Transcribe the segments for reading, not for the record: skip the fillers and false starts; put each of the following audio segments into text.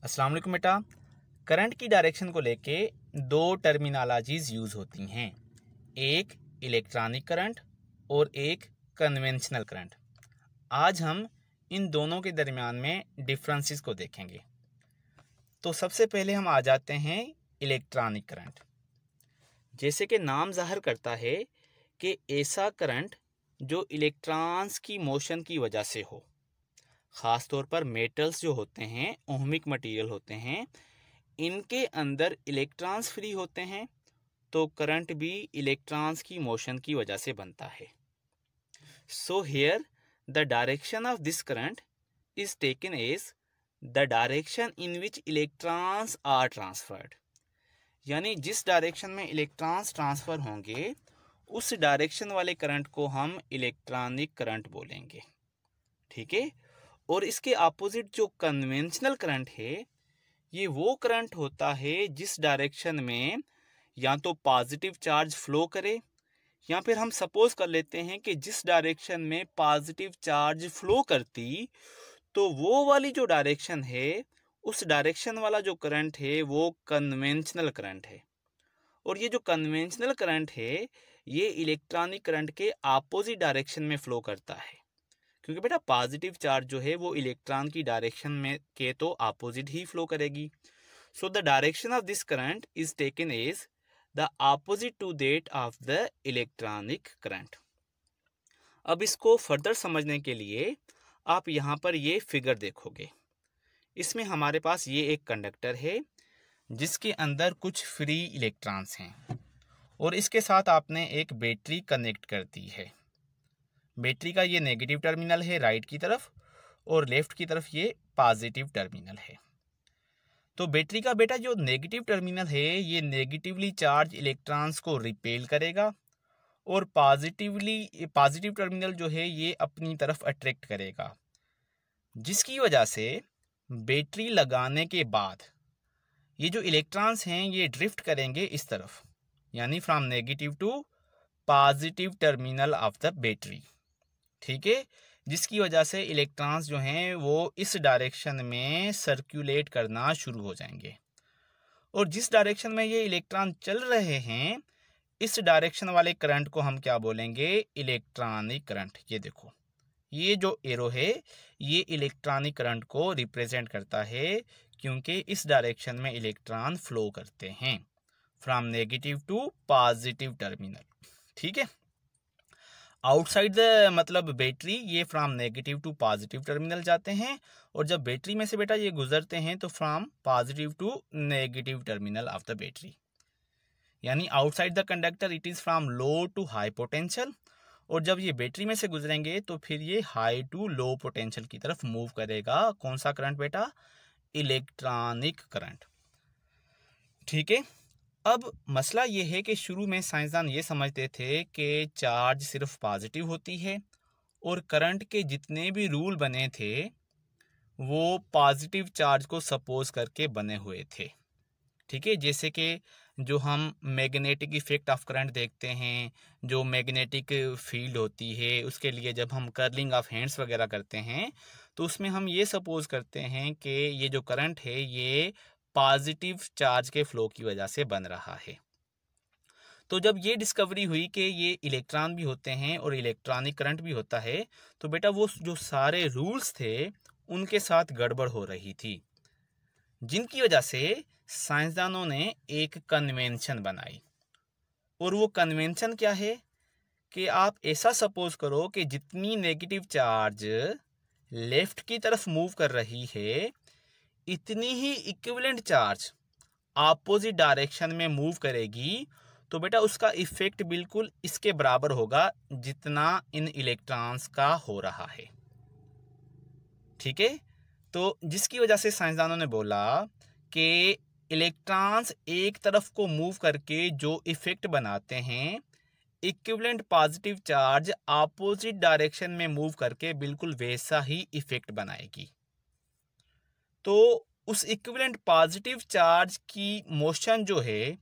अस्सलाम वालेकुम बेटा। करंट की डायरेक्शन को लेके दो टर्मिनोलॉजीज यूज़ होती हैं, एक इलेक्ट्रॉनिक करंट और एक कन्वेंशनल करंट। आज हम इन दोनों के दरमियान में डिफरेंसेस को देखेंगे। तो सबसे पहले हम आ जाते हैं इलेक्ट्रॉनिक करंट। जैसे कि नाम ज़ाहिर करता है कि ऐसा करंट जो इलेक्ट्रॉन्स की मोशन की वजह से हो। ख़ास तौर पर मेटल्स जो होते हैं, ओहमिक मटेरियल होते हैं, इनके अंदर इलेक्ट्रॉन्स फ्री होते हैं, तो करंट भी इलेक्ट्रॉन्स की मोशन की वजह से बनता है। So here the direction of this current is taken as the direction in which electrons are transferred. यानी जिस डायरेक्शन में इलेक्ट्रॉन्स ट्रांसफ़र होंगे उस डायरेक्शन वाले करंट को हम इलेक्ट्रॉनिक करंट बोलेंगे। ठीक है। और इसके अपोजिट जो कन्वेंशनल करंट है, ये वो करंट होता है जिस डायरेक्शन में या तो पॉजिटिव चार्ज फ्लो करे, या फिर हम सपोज कर लेते हैं कि जिस डायरेक्शन में पॉजिटिव चार्ज फ्लो करती, तो वो वाली जो डायरेक्शन है, उस डायरेक्शन वाला जो करंट है वो कन्वेंशनल करंट है। और ये जो कन्वेंशनल करंट है, ये इलेक्ट्रॉनिक करंट के अपोजिट डायरेक्शन में फ्लो करता है, क्योंकि बेटा पॉजिटिव चार्ज जो है वो इलेक्ट्रॉन की डायरेक्शन में के तो अपोजिट ही फ्लो करेगी। So the direction of this current is taken as the opposite to that of the electronic current. अब इसको फर्दर समझने के लिए आप यहाँ पर ये फिगर देखोगे। इसमें हमारे पास ये एक कंडक्टर है जिसके अंदर कुछ फ्री इलेक्ट्रॉन्स हैं, और इसके साथ आपने एक बैटरी कनेक्ट कर दी है। बैटरी का ये नेगेटिव टर्मिनल है राइट की तरफ, और लेफ्ट की तरफ ये पॉजिटिव टर्मिनल है। तो बैटरी का बेटा जो नेगेटिव टर्मिनल है, ये नेगेटिवली चार्ज इलेक्ट्रॉन्स को रिपेल करेगा, और पॉजिटिव टर्मिनल जो है ये अपनी तरफ अट्रैक्ट करेगा, जिसकी वजह से बैटरी लगाने के बाद ये जो इलेक्ट्रॉन्स हैं ये ड्रिफ्ट करेंगे इस तरफ, यानी from negative to positive terminal of the battery. ठीक है। जिसकी वजह से इलेक्ट्रॉन्स जो हैं वो इस डायरेक्शन में सर्कुलेट करना शुरू हो जाएंगे, और जिस डायरेक्शन में ये इलेक्ट्रॉन चल रहे हैं, इस डायरेक्शन वाले करंट को हम क्या बोलेंगे? Electronic current. ये देखो, ये जो एरो है ये इलेक्ट्रॉनिक करंट को रिप्रेजेंट करता है, क्योंकि इस डायरेक्शन में इलेक्ट्रॉन फ्लो करते हैं from negative to positive terminal. ठीक है। आउटसाइड द मतलब बैटरी ये from negative to positive terminal जाते हैं, और जब बैटरी में से बेटा ये गुजरते हैं तो from positive to negative terminal of the battery. यानी outside the conductor it is from low to high potential, और जब ये बैटरी में से गुजरेंगे तो फिर ये हाई टू लो पोटेंशियल की तरफ मूव करेगा। कौन सा करंट बेटा? Electronic current. ठीक है। अब मसला ये है कि शुरू में साइंसदान ये समझते थे कि चार्ज सिर्फ पॉजिटिव होती है, और करंट के जितने भी रूल बने थे वो पॉजिटिव चार्ज को सपोज करके बने हुए थे। ठीक है। जैसे कि जो हम मैग्नेटिक इफेक्ट ऑफ करंट देखते हैं, जो मैग्नेटिक फील्ड होती है, उसके लिए जब हम कर्लिंग ऑफ हैंड्स वगैरह करते हैं तो उसमें हम ये सपोज करते हैं कि ये जो करंट है ये पॉजिटिव चार्ज के फ्लो की वजह से बन रहा है। तो जब ये डिस्कवरी हुई कि ये इलेक्ट्रॉन भी होते हैं और इलेक्ट्रॉनिक करंट भी होता है, तो बेटा वो जो सारे रूल्स थे उनके साथ गड़बड़ हो रही थी, जिनकी वजह से साइंसदानों ने एक कन्वेंशन बनाई। और वो कन्वेंशन क्या है कि आप ऐसा सपोज करो कि जितनी नेगेटिव चार्ज लेफ्ट की तरफ मूव कर रही है, इतनी ही इक्विवेलेंट चार्ज अपोजिट डायरेक्शन में मूव करेगी, तो बेटा उसका इफेक्ट बिल्कुल इसके बराबर होगा जितना इन इलेक्ट्रॉन्स का हो रहा है। ठीक है। तो जिसकी वजह से साइंसदानों ने बोला कि इलेक्ट्रॉन्स एक तरफ को मूव करके जो इफेक्ट बनाते हैं, equivalent positive charge opposite direction में मूव करके बिल्कुल वैसा ही इफेक्ट बनाएगी। तो उस इक्विवेलेंट पॉजिटिव चार्ज की मोशन जो है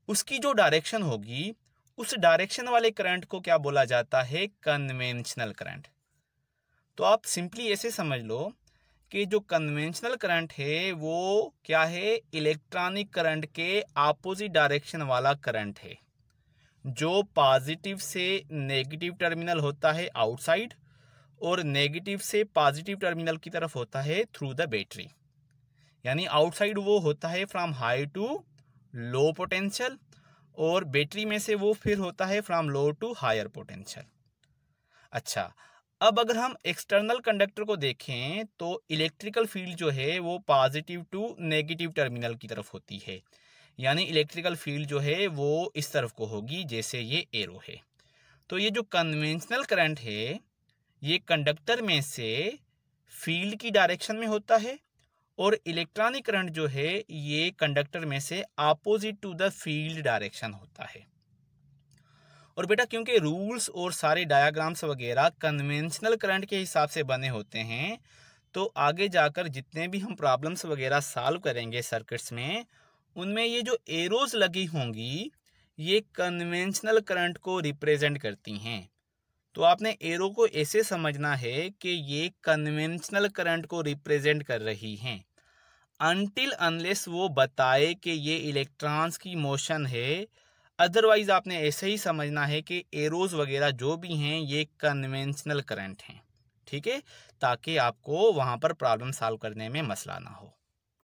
उसकी जो डायरेक्शन होगी, उस डायरेक्शन वाले करंट को क्या बोला जाता है? Conventional current. तो आप सिंपली ऐसे समझ लो कि जो कन्वेंशनल करंट है वो क्या है, इलेक्ट्रॉनिक करंट के अपोजिट डायरेक्शन वाला करंट है, जो पॉजिटिव से नेगेटिव टर्मिनल होता है आउटसाइड और नेगेटिव से पॉजिटिव टर्मिनल की तरफ होता है थ्रू द बैटरी। यानी आउटसाइड वो होता है from high to low potential और बैटरी में से वो फिर होता है from low to higher potential. अच्छा, अब अगर हम एक्सटर्नल कंडक्टर को देखें तो इलेक्ट्रिकल फील्ड जो है वो पॉजिटिव टू नेगेटिव टर्मिनल की तरफ होती है। यानी इलेक्ट्रिकल फील्ड जो है वो इस तरफ को होगी जैसे ये एरो है। तो ये जो कन्वेंशनल करंट है ये कंडक्टर में से फील्ड की डायरेक्शन में होता है और इलेक्ट्रॉनिक करंट जो है ये कंडक्टर में से opposite to the field direction होता है। और बेटा क्योंकि रूल्स और सारे डायग्राम्स वगैरह कन्वेंशनल करंट के हिसाब से बने होते हैं, तो आगे जाकर जितने भी हम प्रॉब्लम्स वगैरह सॉल्व करेंगे सर्किट्स में, उनमें ये जो एरोज लगी होंगी ये कन्वेंशनल करंट को रिप्रेजेंट करती हैं। तो आपने एरो को ऐसे समझना है कि ये कन्वेंशनल करंट को रिप्रेजेंट कर रही हैं, अनटिल अनलेस वो बताए कि ये इलेक्ट्रॉन्स की मोशन है। अदरवाइज आपने ऐसे ही समझना है कि एरोज वगैरह जो भी हैं ये कन्वेंशनल करंट हैं, ठीक है, ताकि आपको वहाँ पर प्रॉब्लम सॉल्व करने में मसला ना हो।